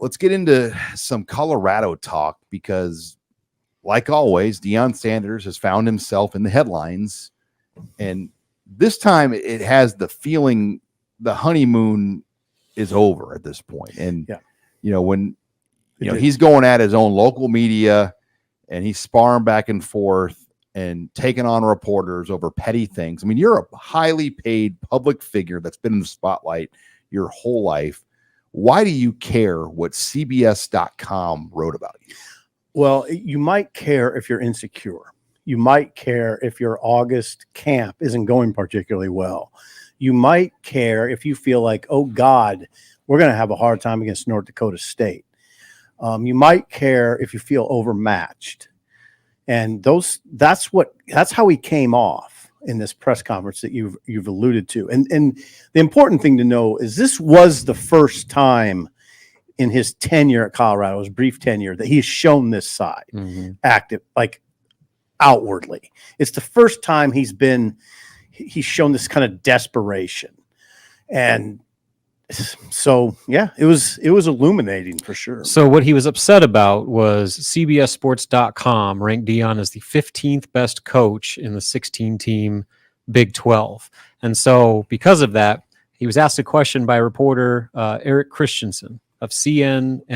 Let's get into some Colorado talk because, like always, Deion Sanders has found himself in the headlines. And this time it has the feeling the honeymoon is over at this point. And, when he's going at his own local media and he's sparring back and forth and taking on reporters over petty things. I mean, you're a highly paid public figure that's been in the spotlight your whole life. Why do you care what CBS.com wrote about you? Well, you might care if you're insecure. You might care if your August camp isn't going particularly well. You might care if you feel like, oh, God, we're going to have a hard time against North Dakota State. You might care if you feel overmatched. And that's how he came off in this press conference that you've alluded to. And the important thing to know is this was the first time in his tenure at Colorado, his brief tenure, that he's shown this side active, like outwardly. It's the first time he's shown this kind of desperation. And so, it was illuminating for sure. So what he was upset about was CBSSports.com ranked Deion as the 15th best coach in the 16-team Big 12. And so because of that, he was asked a question by reporter Eric Christensen of KCNC,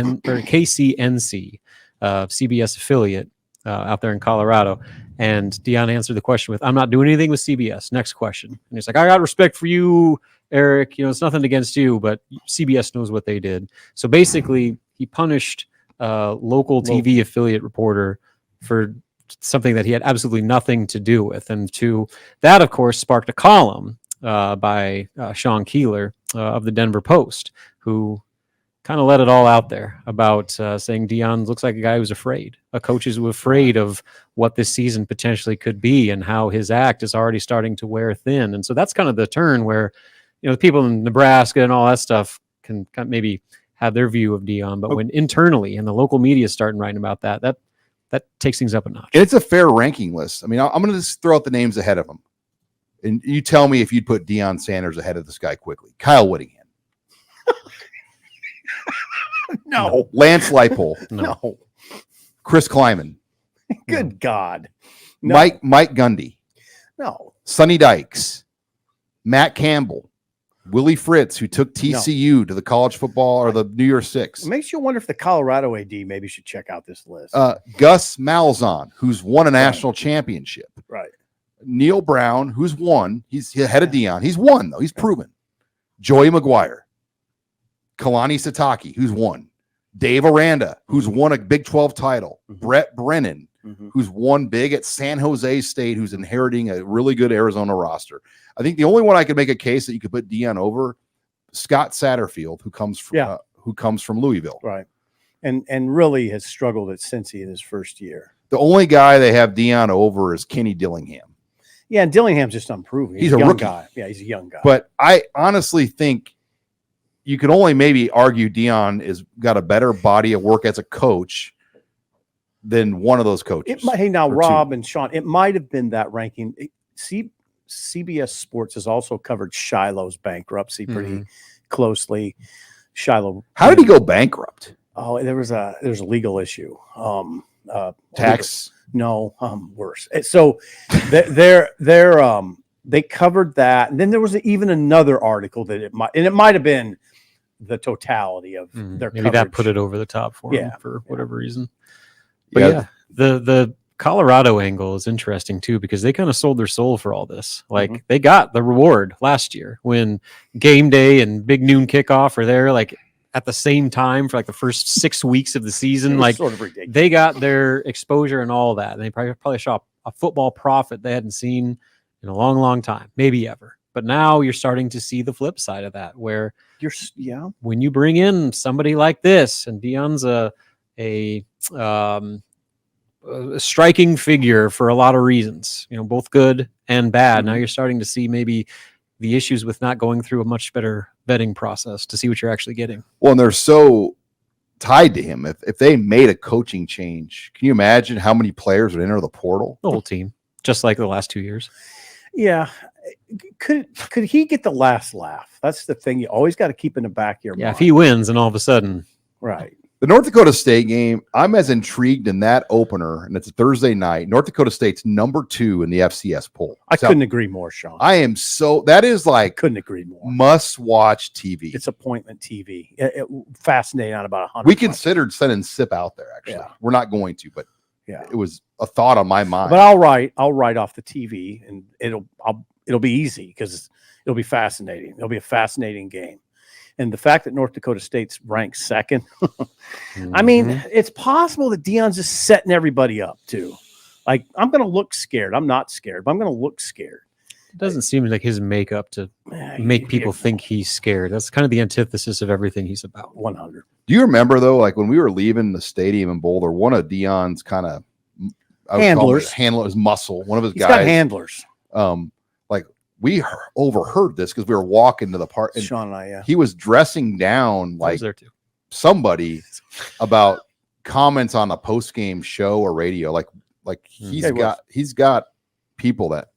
CBS affiliate out there in Colorado. And Deion answered the question with, "I'm not doing anything with CBS. Next question." And he's like, "I got respect for you, Eric. It's nothing against you, but CBS knows what they did." So basically, he punished a local TV affiliate reporter for something that he had absolutely nothing to do with. And to that, of course, sparked a column by Sean Keeler of the Denver Post, who kind of let it all out there about saying Deion looks like a guy who's afraid. A coach is afraid of what this season potentially could be and how his act is already starting to wear thin. And so that's kind of the turn where, the people in Nebraska and all that stuff can maybe have their view of Deion. But when internally and the local media is starting writing about that takes things up a notch. And it's a fair ranking list. I mean, I'm going to just throw out the names ahead of him. And you tell me if you'd put Deion Sanders ahead of this guy quickly. Kyle Whittingham. No. Lance Leipold. No. Chris Kleiman. Good God. No. Mike Gundy. No. Sonny Dykes. Matt Campbell. Willie Fritz, who took TCU to the college football or the New Year's Six. It makes you wonder if the Colorado AD maybe should check out this list. Gus Malzahn, who's won a national championship. Right. Neil Brown, who's won. He's ahead of Deion. He's won, though. He's proven. Joey McGuire. Kalani Sitake, who's won. Dave Aranda, who's won a Big 12 title. Brett Brennan, who's won big at San Jose State, who's inheriting a really good Arizona roster. I think the only one I could make a case that you could put Deion over, Scott Satterfield, who comes from Louisville. Right. And really has struggled at Cincy in his first year. The only guy they have Deion over is Kenny Dillingham. Yeah, and Dillingham's just unproven. He's a young rookie. guy. Yeah, he's a young guy. But I honestly think you could only maybe argue Deion is got a better body of work as a coach than one of those coaches. Rob and Sean, it might have been that ranking. CBS Sports has also covered Shiloh's bankruptcy pretty closely. Shiloh. How did he go bankrupt? Oh, there's a legal issue. Tax? No, worse. So they covered that, and then there was even another article that it might have been the totality of their maybe coverage. that put it over the top for him for whatever reason. But the Colorado angle is interesting too, because they kind of sold their soul for all this. Like they got the reward last year when game day and big noon kickoff are there, like at the same time for like the first 6 weeks of the season. Like sort of ridiculous. They got their exposure and all that. And they probably saw a football profit they hadn't seen in a long, long time, maybe ever. But now you're starting to see the flip side of that, where when you bring in somebody like this, and Deion's a striking figure for a lot of reasons, both good and bad. Now you're starting to see maybe the issues with not going through a much better vetting process to see what you're actually getting. Well, and they're so tied to him. If they made a coaching change, can you imagine how many players would enter the portal? The whole team, just like the last 2 years. Yeah. Could he get the last laugh? That's the thing you always got to keep in the back of your mind. If he wins and all of a sudden Right. The North Dakota State game, I'm as intrigued in that opener, and it's a Thursday night. North Dakota State's number 2 in the FCS poll. I couldn't agree more, Sean. That is like couldn't agree more. Must-watch TV. It's appointment TV. Fascinating on about 100. We considered sending SIP out there, actually. Yeah. We're not going to, but yeah, it was a thought on my mind. But I'll write off the TV, and it'll be easy because it'll be fascinating. It'll be a fascinating game. And the fact that North Dakota State's ranked second, I mean, it's possible that Deion's just setting everybody up too. Like, I'm going to look scared. I'm not scared, but I'm going to look scared. It doesn't seem like his makeup to make people think he's scared. That's kind of the antithesis of everything he's about. 100. Do you remember, though, like when we were leaving the stadium in Boulder, one of Deion's kind of handlers, muscle, one of his He's guys. got handlers. Like we overheard this because we were walking to the park, and Sean and I, yeah. he was dressing down I like was there too. somebody about comments on a post-game show or radio. Like he's got people that.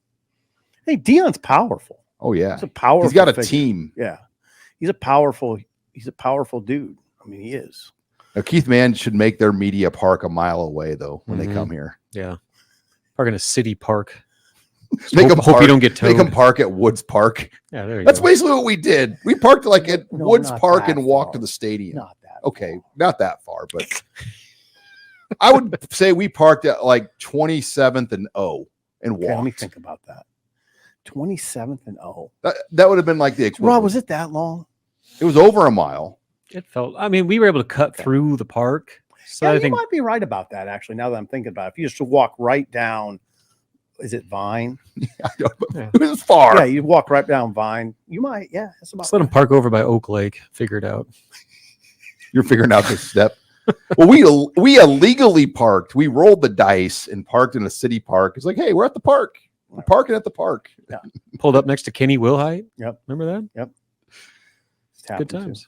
Hey, Deion's powerful. Oh yeah, He's a powerful. He's got a figure. team. Yeah, he's a powerful dude. I mean, he is. Now, Keith Mann should make their media park a mile away though when they come here. Yeah, park in a city park. Hope you don't get towed. Make them park at Woods Park. Yeah, there you That's go. basically what we did. We parked like at No, Woods not Park that and walked to far. the stadium. Not that. Okay, not that far, but I would say we parked at like 27th and O and Okay, let me walked. think about that. 27th and O. That would have been like the equivalent. Rob, was it that long? It was over a mile. It felt. I mean, we were able to cut through the park. So Yeah, I you think might be right about that. Actually, now that I'm thinking about it, if you just walk right down, is it Vine? Yeah. It was far. Yeah, you walk right down Vine. You might. Yeah, that's about. just let him park over by Oak Lake. Figure it out. You're figuring out this step. Well, we illegally parked. We rolled the dice and parked in a city park. It's like, hey, we're at the park. We're parking at the park. Pulled up next to Kenny Wilhite. Yep. Remember that? It's Good happened, too. times.